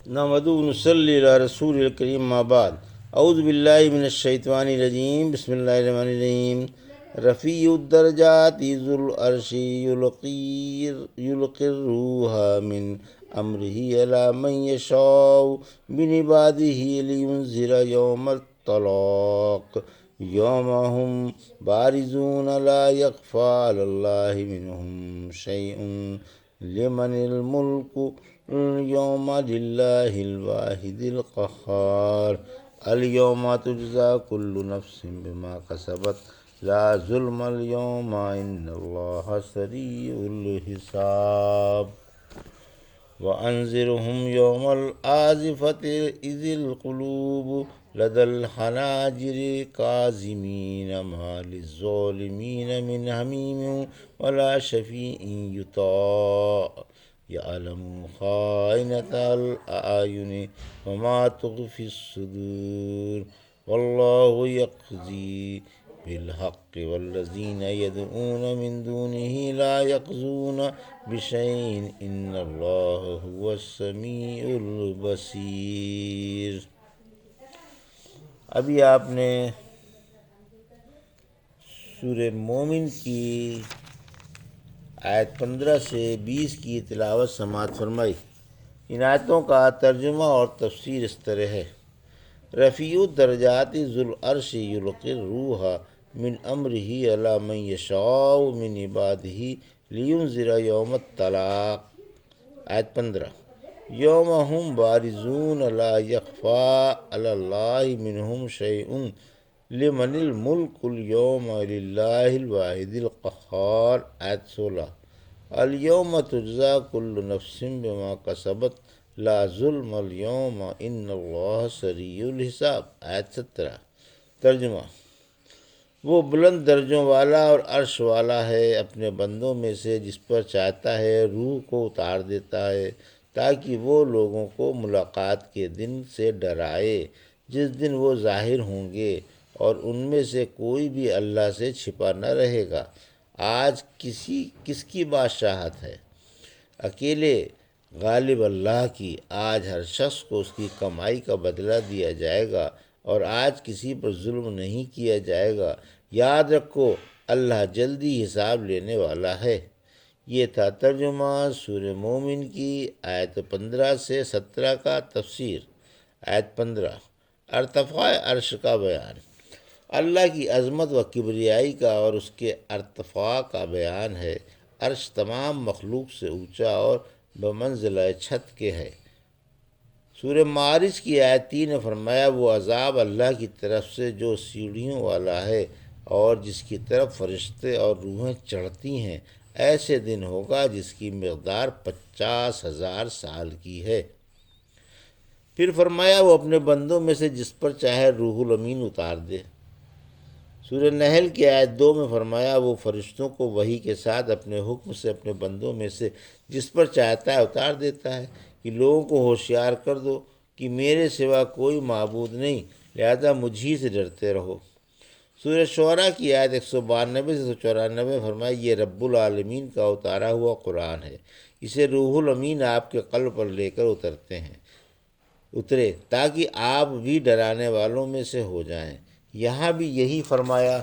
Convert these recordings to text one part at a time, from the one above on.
نحمدہ و نصلی علی رسول الکریم ما بعد اعوذ باللہ من الشیطان الرجیم بسم اللہ الرحمن الرحیم رفیع الدرجات ذو العرش یلقی الروح من امرہ علی من یشاء من عبادہ لینذر یوم الطلاق یوم ہم بارزون لا یخفی علی اللہ منہم شیء لمن الملک اليوم للہ الواحد القہار الیوم تجزی کل نفس بما کسبت لا ظلم اليوم ان اللہ سریع الحساب وانذرهم یوم الآزفة اذ القلوب لدى الحناجر کاظمین ما للظالمین من حمیم ولا شفیع یطاع یعلم خائنۃ الأعین وما تخفی الصدور واللہ یقضی بالحق والذین یدعون من دونہ لا یقضون بشیء ان اللہ هو السمیع البصیر۔ ابھی آپ نے سورہ مومن کی آیت 15 سے 20 کی تلاوت سماعت فرمائی۔ ان آیتوں کا ترجمہ اور تفسیر اس طرح ہے: رفیع الدرجات ذو العرش یلقی الروح من امرہ علی من یشاء من عبادہ لینذر یوم الطلاق۔ آیت 15: یوم ہم بارزون لا یخفی علی اللہ منہم شیء لمن الملک اليوم للہ الواحد القہار۔ آیت 16: الیوم تجزی کل نفس بما کسبت لا ظلم اليوم ان اللہ سریع الحساب۔ آیت 17۔ ترجمہ: وہ بلند درجوں والا اور عرش والا ہے، اپنے بندوں میں سے جس پر چاہتا ہے روح کو اتار دیتا ہے تاکہ وہ لوگوں کو ملاقات کے دن سے ڈرائے جس دن وہ ظاہر ہوں گے، اور ان میں سے کوئی بھی اللہ سے چھپا نہ رہے گا۔ آج کس کی بادشاہت ہے؟ اکیلے غالب اللہ کی۔ آج ہر شخص کو اس کی کمائی کا بدلہ دیا جائے گا اور آج کسی پر ظلم نہیں کیا جائے گا۔ یاد رکھو، اللہ جلدی حساب لینے والا ہے۔ یہ تھا ترجمہ سورہ مومن کی آیت 15 سے 17 کا۔ تفسیر۔ آیت 15: ارتفاع عرش کا بیان۔ اللہ کی عظمت و کبریائی کا اور اس کے ارتفاع کا بیان ہے۔ عرش تمام مخلوق سے اونچا اور بمنزلہ چھت کے ہے۔ سورہ معارج کی آیت 3 نے فرمایا، وہ عذاب اللہ کی طرف سے جو سیڑھیوں والا ہے اور جس کی طرف فرشتے اور روحیں چڑھتی ہیں، ایسے دن ہوگا جس کی مقدار 50,000 سال کی ہے۔ پھر فرمایا، وہ اپنے بندوں میں سے جس پر چاہے روح الامین اتار دے۔ سورہ نحل کی آیت 2 میں فرمایا، وہ فرشتوں کو وحی کے ساتھ اپنے حکم سے اپنے بندوں میں سے جس پر چاہتا ہے اتار دیتا ہے کہ لوگوں کو ہوشیار کر دو کہ میرے سوا کوئی معبود نہیں، لہذا مجھی سے ڈرتے رہو۔ سورہ شعراء کی آیت 192 سے 194 میں فرمایا، یہ رب العالمین کا اتارا ہوا قرآن ہے، اسے روح الامین آپ کے قلب پر لے کر اترے تاکہ آپ بھی ڈرانے والوں میں سے ہو جائیں۔ یہاں بھی یہی فرمایا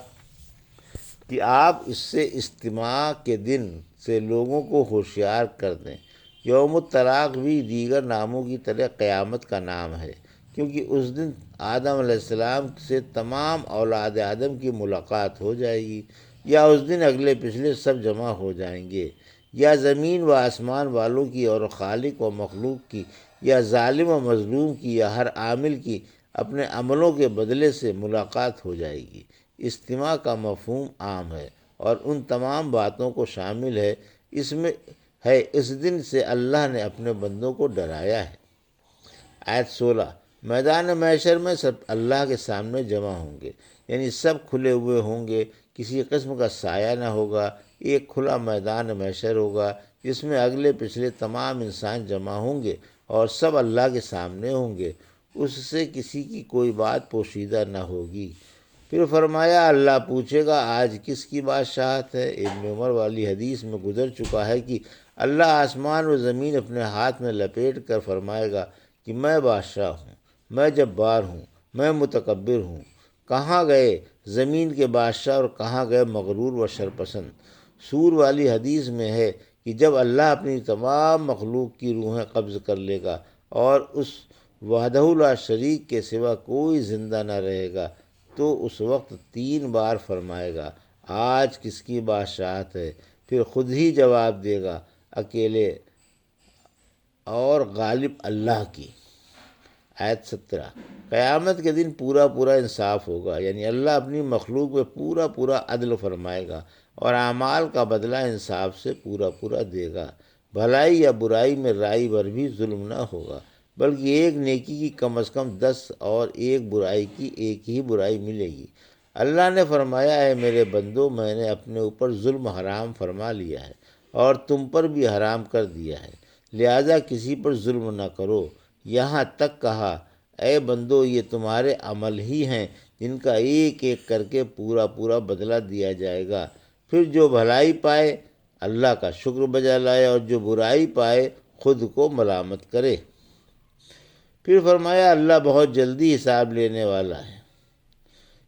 کہ آپ اس سے اجتماع کے دن سے لوگوں کو ہوشیار کر دیں۔ یوم الطلاق بھی دیگر ناموں کی طرح قیامت کا نام ہے، کیونکہ اس دن آدم علیہ السلام سے تمام اولاد آدم کی ملاقات ہو جائے گی، یا اس دن اگلے پچھلے سب جمع ہو جائیں گے، یا زمین و آسمان والوں کی اور خالق و مخلوق کی، یا ظالم و مظلوم کی، یا ہر عامل کی اپنے عملوں کے بدلے سے ملاقات ہو جائے گی۔ اجتماع کا مفہوم عام ہے اور ان تمام باتوں کو شامل ہے۔ اس دن سے اللہ نے اپنے بندوں کو ڈرایا ہے۔ آیت 16: میدان محشر میں سب اللہ کے سامنے جمع ہوں گے، یعنی سب کھلے ہوئے ہوں گے، کسی قسم کا سایہ نہ ہوگا۔ ایک کھلا میدان محشر ہوگا جس میں اگلے پچھلے تمام انسان جمع ہوں گے اور سب اللہ کے سامنے ہوں گے، اس سے کسی کی کوئی بات پوشیدہ نہ ہوگی۔ پھر فرمایا، اللہ پوچھے گا، آج کس کی بادشاہت ہے؟ ابن عمر والی حدیث میں گزر چکا ہے کہ اللہ آسمان و زمین اپنے ہاتھ میں لپیٹ کر فرمائے گا کہ میں بادشاہ ہوں، میں جبار ہوں، میں متکبر ہوں۔ کہاں گئے زمین کے بادشاہ اور کہاں گئے مغرور و شرپسند؟ سور والی حدیث میں ہے کہ جب اللہ اپنی تمام مخلوق کی روحیں قبض کر لے گا اور اس وحدہ لا شریک کے سوا کوئی زندہ نہ رہے گا تو اس وقت 3 بار فرمائے گا، آج کس کی بادشاہت ہے؟ پھر خود ہی جواب دے گا، اکیلے اور غالب اللہ کی۔ آیت 17۔ قیامت کے دن پورا پورا انصاف ہوگا، یعنی اللہ اپنی مخلوق پہ پورا پورا عدل فرمائے گا اور اعمال کا بدلہ انصاف سے پورا پورا دے گا۔ بھلائی یا برائی میں رائی بھر بھی ظلم نہ ہوگا، بلکہ ایک نیکی کی کم از کم 10 اور ایک برائی کی ایک ہی برائی ملے گی۔ اللہ نے فرمایا، اے میرے بندو، میں نے اپنے اوپر ظلم حرام فرما لیا ہے اور تم پر بھی حرام کر دیا ہے، لہذا کسی پر ظلم نہ کرو۔ یہاں تک کہا، اے بندو، یہ تمہارے عمل ہی ہیں جن کا ایک ایک کر کے پورا پورا بدلہ دیا جائے گا۔ پھر جو بھلائی پائے اللہ کا شکر بجا لائے اور جو برائی پائے خود کو ملامت کرے۔ پھر فرمایا، اللہ بہت جلدی حساب لینے والا ہے،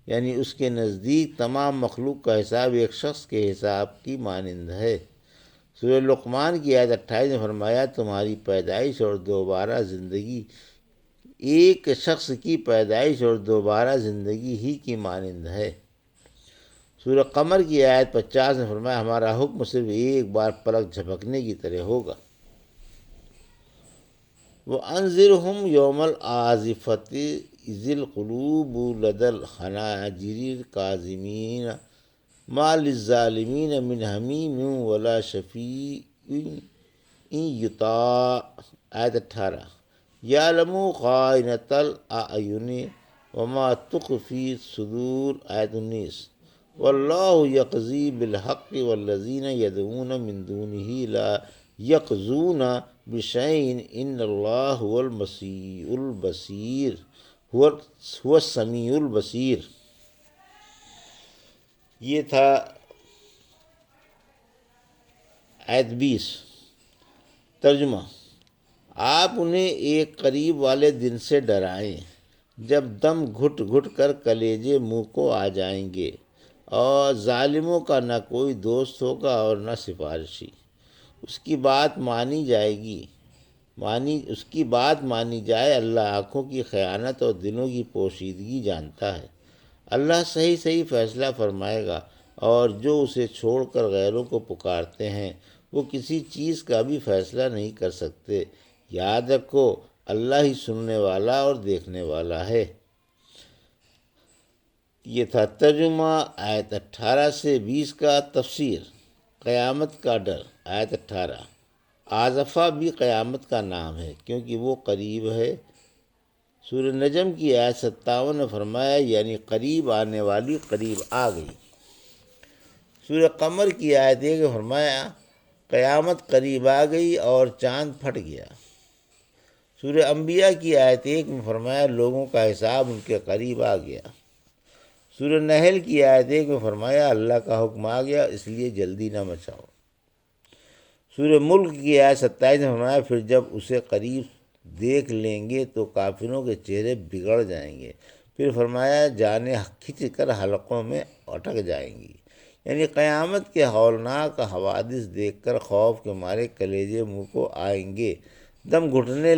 یعنی اس کے نزدیک تمام مخلوق کا حساب ایک شخص کے حساب کی مانند ہے۔ سورہ لقمان کی آیت 28 میں فرمایا، تمہاری پیدائش اور دوبارہ زندگی ایک شخص کی پیدائش اور دوبارہ زندگی ہی کی مانند ہے۔ سورہ قمر کی آیت 50 میں فرمایا، ہمارا حکم صرف ایک بار پلک جھپکنے کی طرح ہوگا۔ وَأَنذِرْهُمْ يَوْمَ الْآزِفَةِ إِذِ الْقُلُوبُ لَدَى الْحَنَاجِرِ الْكَاظِمِينَ مَا لِلظَّالِمِينَ مِنْ حَمِيمٍ وَلَا شَفِيعٍ يُطَاعُ۔ آیت 18۔ یعلم خائنۃ الأعین وما تخفی الصدور۔ آیت 19۔ واللہ یقضی بالحق والذین یدعون من دونہ لا یقضون بشیء ان اللہ هو السمیع البصیر۔ یہ تھا آیت 20۔ ترجمہ: آپ انہیں ایک قریب والے دن سے ڈرائیں جب دم گھٹ گھٹ کر کلیجے منہ کو آ جائیں گے اور ظالموں کا نہ کوئی دوست ہوگا اور نہ سفارشی۔ اس کی بات مانی جائے۔ اللہ آنکھوں کی خیانت اور دلوں کی پوشیدگی جانتا ہے۔ اللہ صحیح صحیح فیصلہ فرمائے گا، اور جو اسے چھوڑ کر غیروں کو پکارتے ہیں وہ کسی چیز کا بھی فیصلہ نہیں کر سکتے۔ یاد رکھو، اللہ ہی سننے والا اور دیکھنے والا ہے۔ یہ تھا ترجمہ آیت 18 سے 20 کا۔ تفسیر: قیامت کا ڈر۔ آیت 18۔ آزفہ بھی قیامت کا نام ہے کیونکہ وہ قریب ہے۔ سورہ نجم کی آیت 57 نے فرمایا، یعنی قریب آنے والی قریب آ گئی۔ سورہ قمر کی آیت 1 میں فرمایا، قیامت قریب آ گئی اور چاند پھٹ گیا۔ سورہ انبیاء کی آیت 1 میں فرمایا، لوگوں کا حساب ان کے قریب آ گیا۔ سورہ نحل کی آیت 1 میں فرمایا، اللہ کا حکم آ گیا اس لیے جلدی نہ مچاؤ۔ سورہ ملک کی آیت 27 میں فرمایا، پھر جب اسے قریب دیکھ لیں گے تو کافروں کے چہرے بگڑ جائیں گے۔ پھر فرمایا، جانیں کھنچ کر حلقوں میں اٹک جائیں گی۔ یعنی قیامت کے ہولناک حوادث دیکھ کر خوف کے مارے کلیجے منہ کو آئیں گے، دم گھٹنے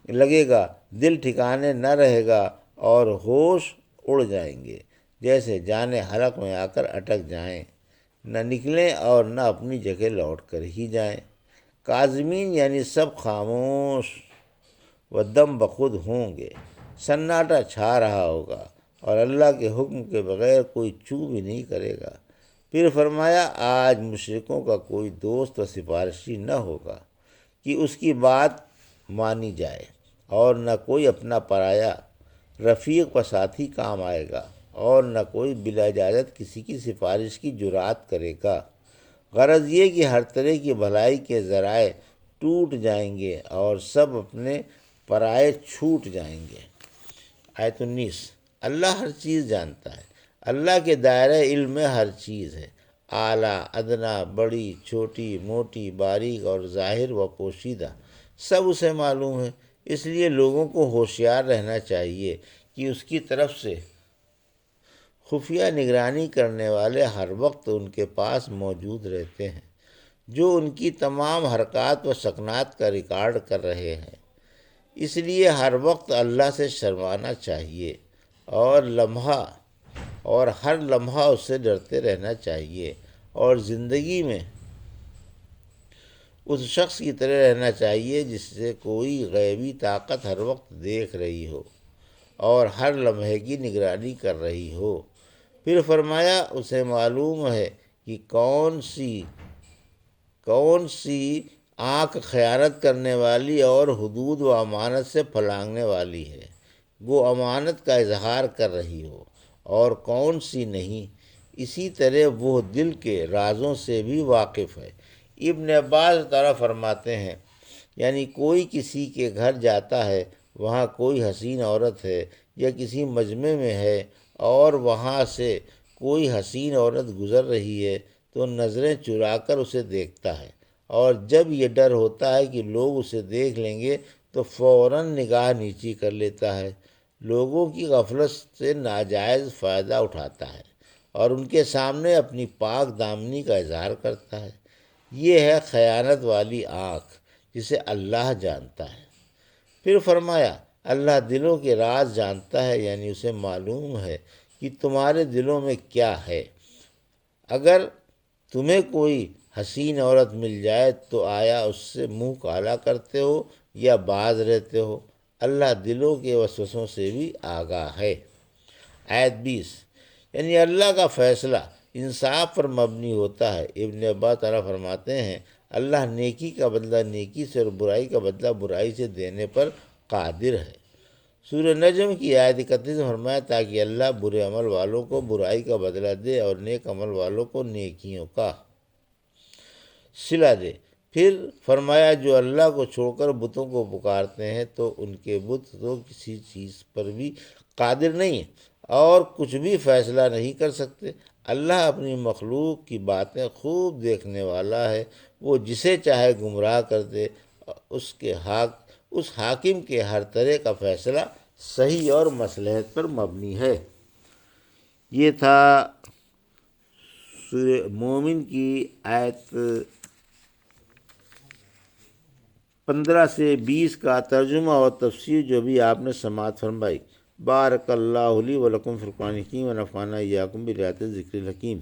لگے گا، دل ٹھکانے نہ رہے گا اور ہوش اڑ جائیں گے، جیسے جانیں حلق میں آ کر اٹک جائیں، نہ نکلیں اور نہ اپنی جگہ لوٹ کر ہی جائیں۔ کاظمین یعنی سب خاموش و دم بخود ہوں گے، سناٹا چھا رہا ہوگا اور اللہ کے حکم کے بغیر کوئی چوں بھی نہیں کرے گا۔ پھر فرمایا، آج مشرکوں کا کوئی دوست و سفارشی نہ ہوگا کہ اس کی بات مانی جائے، اور نہ کوئی اپنا پرایا رفیق و ساتھی کام آئے گا، اور نہ کوئی بلا اجازت کسی کی سفارش کی جرأت کرے گا۔ غرض یہ کہ ہر طرح کی بھلائی کے ذرائع ٹوٹ جائیں گے اور سب اپنے پرائے چھوٹ جائیں گے۔ آیت 19۔ اللہ ہر چیز جانتا ہے۔ اللہ کے دائرہ علم میں ہر چیز ہے، اعلیٰ ادنیٰ، بڑی چھوٹی موٹی، باریک اور ظاہر و پوشیدہ، سب اسے معلوم ہے۔ اس لیے لوگوں کو ہوشیار رہنا چاہیے کہ اس کی طرف سے خفیہ نگرانی کرنے والے ہر وقت ان کے پاس موجود رہتے ہیں، جو ان کی تمام حرکات و سکنات کا ریکارڈ کر رہے ہیں۔ اس لیے ہر وقت اللہ سے شرمانا چاہیے اور ہر لمحہ اس سے ڈرتے رہنا چاہیے، اور زندگی میں اس شخص کی طرح رہنا چاہیے جس سے کوئی غیبی طاقت ہر وقت دیکھ رہی ہو اور ہر لمحے کی نگرانی کر رہی ہو۔ پھر فرمایا اسے معلوم ہے کہ کون سی آنکھ خیانت کرنے والی اور حدود و امانت سے پھلانگنے والی ہے، وہ امانت کا اظہار کر رہی ہو، اور کون سی نہیں۔ اسی طرح وہ دل کے رازوں سے بھی واقف ہے۔ ابن عباس تعالیٰ فرماتے ہیں، یعنی کوئی کسی کے گھر جاتا ہے، وہاں کوئی حسین عورت ہے یا کسی مجمع میں ہے اور وہاں سے کوئی حسین عورت گزر رہی ہے تو نظریں چرا کر اسے دیکھتا ہے، اور جب یہ ڈر ہوتا ہے کہ لوگ اسے دیکھ لیں گے تو فوراً نگاہ نیچی کر لیتا ہے، لوگوں کی غفلت سے ناجائز فائدہ اٹھاتا ہے اور ان کے سامنے اپنی پاک دامنی کا اظہار کرتا ہے۔ یہ ہے خیانت والی آنکھ جسے اللہ جانتا ہے۔ پھر فرمایا اللہ دلوں کے راز جانتا ہے، یعنی اسے معلوم ہے کہ تمہارے دلوں میں کیا ہے۔ اگر تمہیں کوئی حسین عورت مل جائے تو آیا اس سے منہ کالا کرتے ہو یا باز رہتے ہو؟ اللہ دلوں کے وسوسوں سے بھی آگاہ ہے۔ آیت 20، یعنی اللہ کا فیصلہ انصاف پر مبنی ہوتا ہے۔ ابن عباس تعالیٰ فرماتے ہیں اللہ نیکی کا بدلہ نیکی سے اور برائی کا بدلہ برائی سے دینے پر قادر ہے۔ سورہ نجم کی آیت 31 میں فرمایا تاکہ اللہ برے عمل والوں کو برائی کا بدلہ دے اور نیک عمل والوں کو نیکیوں کا صلہ دے۔ پھر فرمایا جو اللہ کو چھوڑ کر بتوں کو پکارتے ہیں تو ان کے بت تو کسی چیز پر بھی قادر نہیں ہیں اور کچھ بھی فیصلہ نہیں کر سکتے۔ اللہ اپنی مخلوق کی باتیں خوب دیکھنے والا ہے، وہ جسے چاہے گمراہ کر دے۔ اس حاکم کے ہر طرح کا فیصلہ صحیح اور مصلحت پر مبنی ہے۔ یہ تھا سورہ مومن کی آیت 15 سے 20 کا ترجمہ اور تفسیر جو بھی آپ نے سماعت فرمائی۔ بارک اللہ لی و لکم فی القرآن الحکیم و نفعنی ایاکم بآیات الذکر الحکیم۔